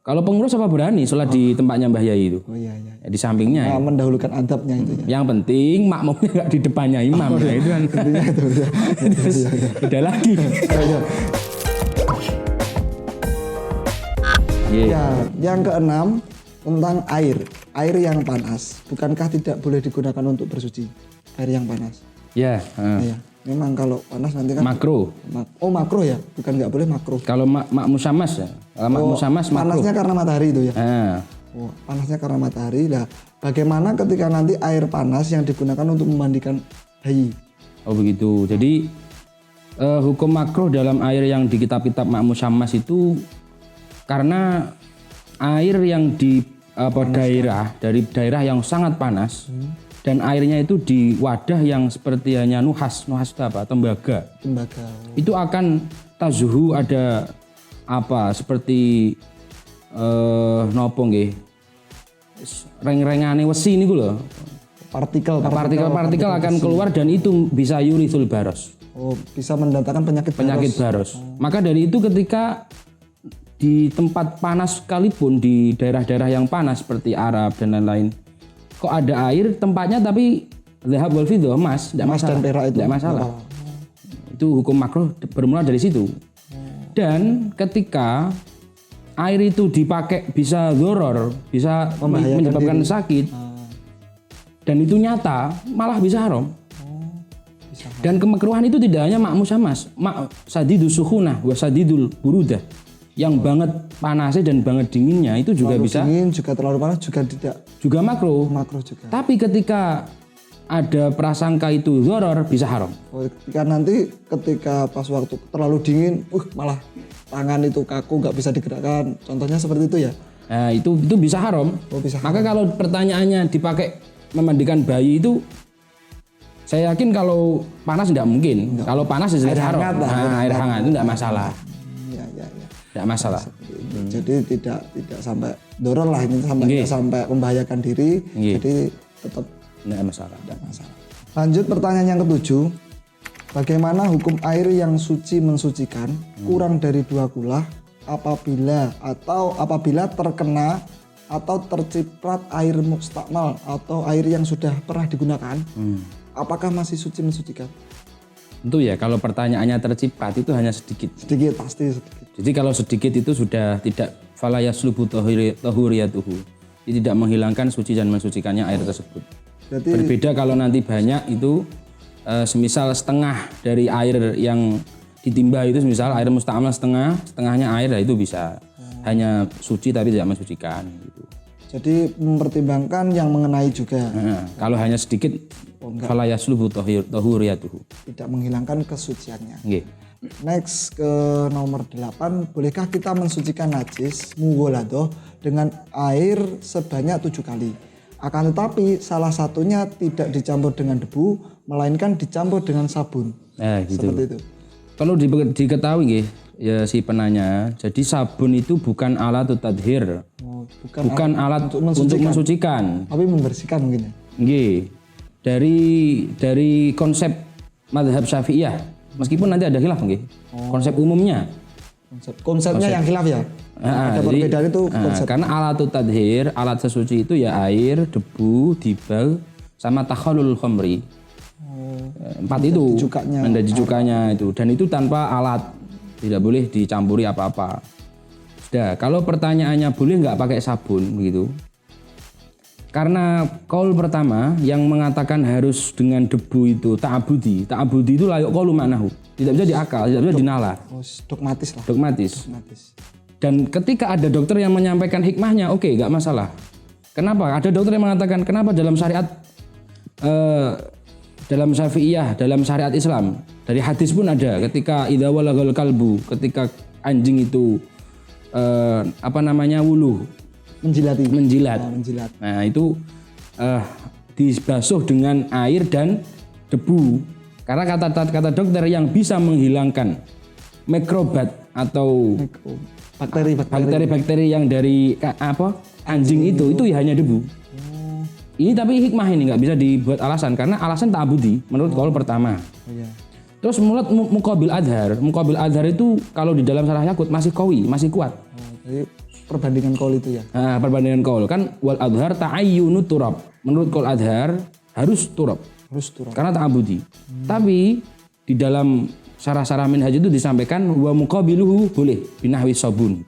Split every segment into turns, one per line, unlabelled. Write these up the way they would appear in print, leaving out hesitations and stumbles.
Kalau pengurus apa berani sholat di tempatnya Mbah Yai itu?
Oh iya.
Ya, di sampingnya. Ya.
Mendahulukan adabnya itu ya.
Yang penting makmumnya nggak di depannya imam. Ya, itu kan.
Intinya itu ya.
Terus beda lagi.
Ya, yang keenam tentang air. Air yang panas. Bukankah tidak boleh digunakan untuk bersuci? Air yang panas.
Ya.
Iya. Memang kalau panas nanti kan
Makro.
Makro ya, bukan nggak boleh makro.
Kalau mak musamas ya. Kalau mak musamas makro.
Panasnya karena matahari itu ya.
Ah.
Oh, panasnya karena matahari. Nah, bagaimana ketika nanti air panas yang digunakan untuk memandikan bayi?
Oh begitu. Jadi hukum makruh dalam air yang di kitab-kitab mak musamas itu karena air yang di dari daerah yang sangat panas. Dan airnya itu di wadah yang seperti hanya nuhas itu apa? Tembaga. Itu akan tazuhu ada apa? Seperti nopo nggih. Reng-rengane wesi niku lho. Partikel akan keluar dan itu bisa yurithul baros.
Oh, bisa mendatangkan penyakit
baros. Maka dari itu ketika di tempat panas sekalipun di daerah-daerah yang panas seperti Arab dan lain-lain kok ada air tempatnya tapi zahab wal fiddah emas tidak masalah.
Dan perak itu
tidak masalah. Itu hukum makruh bermula dari situ. Dan ketika air itu dipakai bisa dzaror, bisa menyebabkan sakit. Dan itu nyata malah bisa haram. Dan kemakruhan itu tidak hanya mak musamas, mak sadidus sukhunah wa sadidul burudah. Yang banget panasnya dan banget dinginnya itu juga
terlalu
bisa
dingin juga terlalu panas juga
makruh
juga.
Tapi ketika ada prasangka itu dzaror bisa haram.
Ketika pas waktu terlalu dingin malah tangan itu kaku nggak bisa digerakkan, contohnya seperti itu ya.
Nah itu bisa haram. Maka kalau pertanyaannya dipakai memandikan bayi itu saya yakin kalau panas tidak mungkin. Kalau panas jelas haram. Air hangat itu tidak masalah. Tidak masalah.
Jadi tidak sampai dorong lah ini sampai membahayakan diri. Jadi tetap
tidak masalah.
Lanjut pertanyaan yang ketujuh. Bagaimana hukum air yang suci mensucikan kurang dari 2 kulah apabila terkena atau terciprat air mustakmal atau air yang sudah pernah digunakan? Apakah masih suci mensucikan?
Tentu ya, kalau pertanyaannya terciprat itu hanya sedikit.
Sedikit, pasti sedikit.
Jadi kalau sedikit itu sudah tidak fala yaslubu tahuriyatuhu. Itu tidak menghilangkan suci dan mensucikannya air tersebut. Berarti, berbeda kalau nanti banyak itu semisal setengah dari air yang ditimba itu semisal air mustakmal setengahnya air, itu bisa hanya suci tapi tidak mensucikan gitu.
Jadi mempertimbangkan yang mengenai juga.
Kalau hanya sedikit fala yaslubu tahuriyatuhu. Tidak
menghilangkan kesuciannya.
Okay.
Next ke nomor 8, bolehkah kita mensucikan najis mughaladoh dengan air sebanyak 7 kali? Akan tetapi salah satunya tidak dicampur dengan debu, melainkan dicampur dengan sabun.
Gitu.
Seperti itu.
Perlu diketahui ya si penanya, jadi sabun itu bukan alat tadhir. Bukan alat untuk mensucikan.
Tapi membersihkan mungkin ya.
Dari konsep mazhab Syafi'iyah, meskipun nanti ada khilaf konsep umumnya.
Konsepnya yang khilaf ya. Ada perbedaan itu konsep.
Karena alat tadhir, alat sesuci itu ya air, debu, dibal, sama takhallul khamri. 4 itu menjadi cukanya itu, dan itu tanpa alat, tidak boleh dicampuri apa-apa. Sudah, kalau pertanyaannya boleh nggak pakai sabun begitu? Karena kaul pertama yang mengatakan harus dengan debu itu ta'abudi itu layuk qaulu ma'nahu. Tidak bisa diakal, tidak bisa dinalar. Dogmatis. Dan ketika ada dokter yang menyampaikan hikmahnya, oke, nggak masalah. Kenapa? Ada dokter yang mengatakan kenapa dalam syariat dalam Syafi'iyah, dalam syariat Islam, dari hadis pun ada ketika idza walagal kalbu, ketika anjing itu wuluh, menjilat. Nah, itu dibasuh dengan air dan debu. Karena kata dokter yang bisa menghilangkan mikrobat atau bakteri-bakteri yang dari anjing itu hanya debu. Ini tapi hikmah ini nggak bisa dibuat alasan karena alasan ta'abudi menurut kaul pertama. Terus menurut muqabil adhar itu kalau di dalam syarah Yaqut masih qawi, masih kuat.
Jadi perbandingan qaul itu ya.
Nah, perbandingan qaul kan wal adhar ta'ayyunut turab. Menurut qaul adhar harus turab.
Harus turab.
Karena ta'abudi. Tapi di dalam syarah-syarah minhaj itu disampaikan wa muqabiluhu boleh binahwi sabun.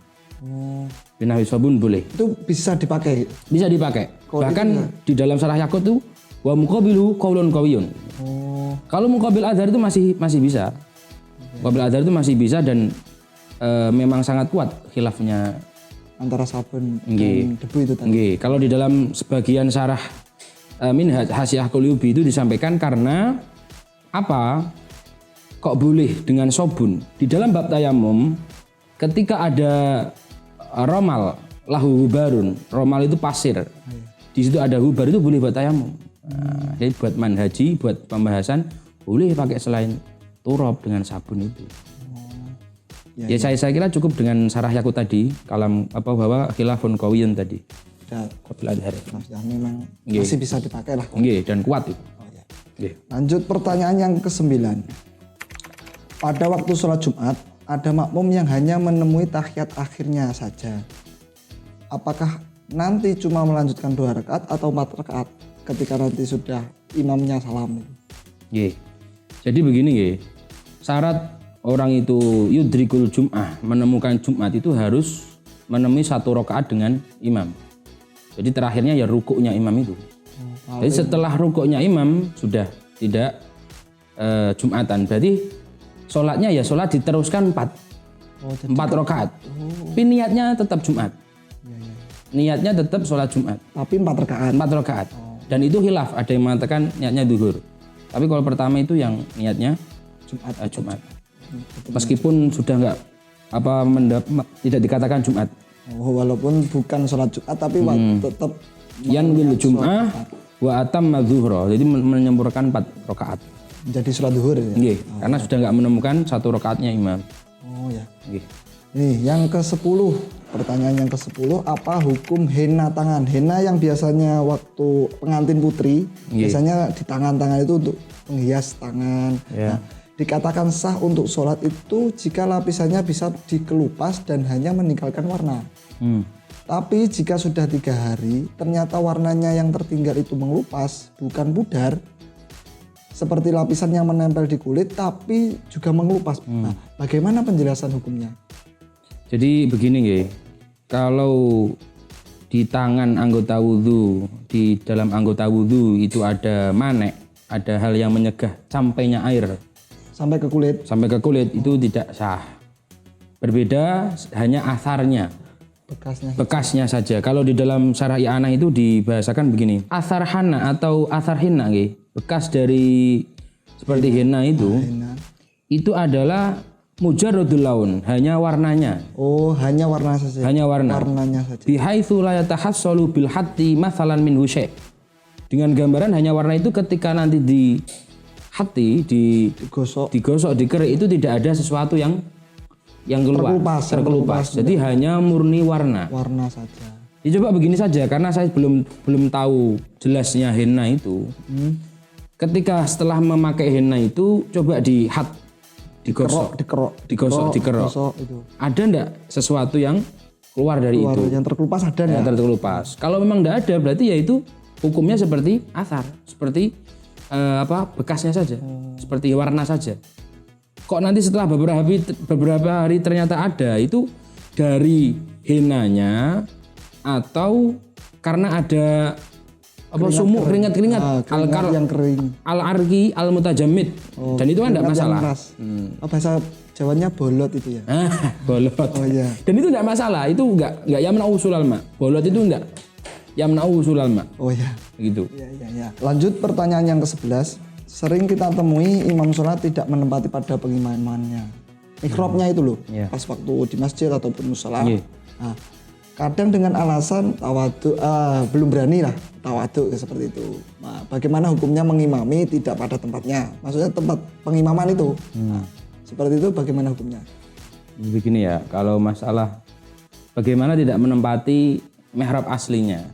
Binahwi sabun boleh.
Itu bisa dipakai.
Bisa dipakai.
Qaul
Bahkan
itu
di dalam syarah Yaqut itu wa muqabiluhu qaulun qawiyun. Kalau muqabil adhar itu masih bisa. Muqabil adhar itu masih bisa dan memang sangat kuat khilafnya
Antara sabun
Nggih.
dan debu itu tadi.
Nggih, kalau di dalam sebagian syarah Minhaj Hasyiah Qulubi itu disampaikan karena apa? Kok boleh dengan sobun? Di dalam bab tayamum ketika ada romal lahu hubarun, romal itu pasir. Di situ ada hubar itu boleh buat tayamum. Nah, jadi buat manhaji, buat pembahasan boleh pakai selain turab dengan sabun itu. Ya, saya kira cukup dengan syarah Yaqut tadi, kalam apa bahwa khilafun qawiyun tadi.
Ya,
Qabil adhar.
ya memang masih bisa dipakai lah.
Nggih, dan kuat itu.
Oh, ya.
Nggih.
Lanjut pertanyaan yang ke-9. Pada waktu sholat Jumat, ada makmum yang hanya menemui tahiyat akhirnya saja. Apakah nanti cuma melanjutkan 2 rakaat atau 4 rakaat ketika nanti sudah imamnya salam?
Nggih. Jadi begini nggih. Syarat orang itu yudrikul Jum'ah, menemukan Jumat itu harus menemui 1 rakaat dengan imam. Jadi terakhirnya ya rukuknya imam itu. Jadi setelah rukuknya imam sudah tidak Jumatan. Berarti sholatnya ya sholat diteruskan 4 rakaat. Tapi niatnya tetap Jumat. Niatnya tetap sholat Jumat.
Tapi 4 rakaat.
4 rakaat. Dan itu khilaf. Ada yang mengatakan niatnya duhur. Tapi kalau pertama itu yang niatnya Jumat. Meskipun sudah enggak tidak dikatakan Jumat.
Walaupun bukan sholat Jumat tapi tetap
Yanwil Jum'ah wa atamma dzuhra. Jadi menyempurnakan 4 rakaat.
jadi sholat duhur ya.
Nggih, karena sudah enggak menemukan 1 rakaatnya imam.
Oh ya.
Nggih.
Nih, yang ke-10. Pertanyaan yang ke-10, apa hukum henna tangan? Henna yang biasanya waktu pengantin putri, biasanya di tangan-tangan itu untuk menghias tangan.
Ya.
Nah, dikatakan sah untuk sholat itu jika lapisannya bisa dikelupas dan hanya meninggalkan warna. Tapi jika sudah 3 hari, ternyata warnanya yang tertinggal itu mengelupas, bukan pudar, seperti lapisan yang menempel di kulit, tapi juga mengelupas. Nah, bagaimana penjelasan hukumnya?
Jadi begini nggih. Kalau di tangan anggota wudhu, di dalam anggota wudhu itu ada manek, ada hal yang menyegah sampainya air
Sampai ke kulit,
itu tidak sah. Berbeda hanya asarnya, bekasnya saja. Kalau di dalam syarah i'anah itu dibahasakan begini, asar hana atau asar hinna nggih, bekas dari seperti henna itu adalah mujarradul laun, hanya warnanya.
Oh, hanya warna saja.
Hanya warnanya
saja.
Bihaitsu la yatahassalu bil hatti mathalan min husy'. Dengan gambaran hanya warna itu ketika nanti di hati digosok dikerik itu tidak ada sesuatu yang keluar terkelupas. Jadi hanya murni warna
saja.
Ya coba begini saja karena saya belum tahu jelasnya henna itu. Ketika setelah memakai henna itu coba digosok.
Itu.
Ada enggak sesuatu yang keluar dari itu?
Yang terkelupas ada enggak?
Yang terkelupas. Kalau memang enggak ada berarti ya itu hukumnya seperti asar, seperti bekasnya saja, seperti warna saja. Kok nanti setelah beberapa hari ternyata ada, itu dari henanya atau karena ada sumuk keringat
yang kering,
al-arqi al-mutajamid, dan itu kan enggak masalah.
Bahasa Jawanya bolot itu ya.
Bolot.
Oh iya.
Dan itu enggak masalah, itu enggak yamna'u usulal ma. Bolot itu enggak yamna'u usulal ma.
Oh iya.
Gitu.
Iya. Lanjut pertanyaan yang ke-11. Sering kita temui imam sholat tidak menempati pada pengimamannya. Mihrabnya itu loh, pas waktu di masjid ataupun musola. Nah, kadang dengan alasan tawadu, belum berani lah tawadu seperti itu. Nah, bagaimana hukumnya mengimami tidak pada tempatnya? Maksudnya tempat pengimaman itu. Nah, seperti itu bagaimana hukumnya?
Begini ya, kalau masalah bagaimana tidak menempati mihrab aslinya.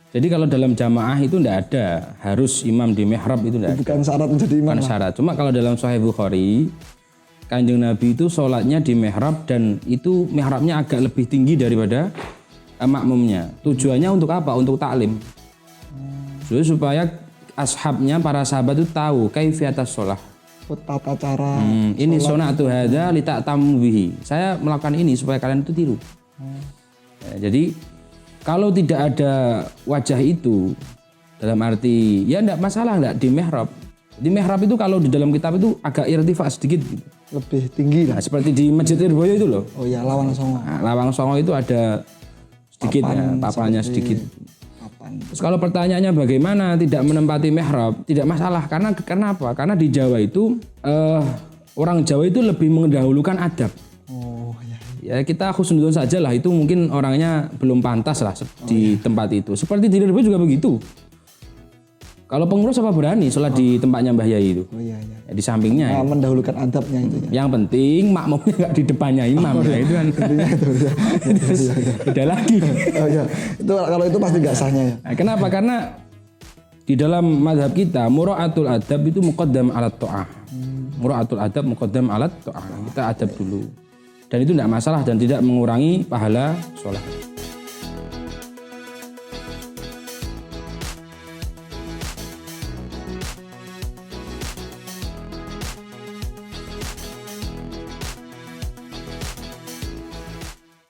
Jadi kalau dalam jamaah itu tidak ada harus imam di mihrab itu tidak ada.
Bukan syarat menjadi imam.
Bukan syarat. Cuma kalau dalam Sahih Bukhari Kanjeng Nabi itu sholatnya di mihrab dan itu mihrabnya agak lebih tinggi daripada makmumnya. Tujuannya untuk apa? Untuk taklim. Supaya ashabnya, para sahabat itu tahu kaifiatas sholah.
Tata cara.
Ini sunatu hadza li ta'tamu bihi. Saya melakukan ini supaya kalian itu tiru. Ya, jadi kalau tidak ada wajah itu, dalam arti ya enggak masalah, enggak di mihrab. Di mihrab itu kalau di dalam kitab itu agak irtifa sedikit gitu.
Lebih tinggi lah.
Nah, seperti di Masjid Lirboyo itu loh.
Oh ya, Lawang Songo.
Nah, Lawang Songo itu ada sedikit papannya sedikit.
Papan.
Terus kalau pertanyaannya bagaimana tidak menempati mihrab, tidak masalah karena kenapa? Karena di Jawa itu orang Jawa itu lebih mendahulukan adab.
Oh ya.
Ya kita khusnudon saja lah, itu mungkin orangnya belum pantas lah di tempat itu. Seperti di Lirboyo juga begitu. Kalau pengurus apa berani sholat di tempatnya Mbah Yai itu?
Oh iya iya.
Ya, di sampingnya.
Nah, mendahulukan adabnya itu ya.
Yang penting makmumnya nggak di depannya imam. Nah, itu kan. Beda lagi.
Oh iya. Itu kalau itu pasti nggak sahnya ya.
Nah, kenapa? Karena di dalam mazhab kita mura'atul adab itu muqaddam alat ta'ah. Mura'atul adab muqaddam alat ta'ah. Kita adab dulu. Dan itu tidak masalah dan tidak mengurangi pahala sholat.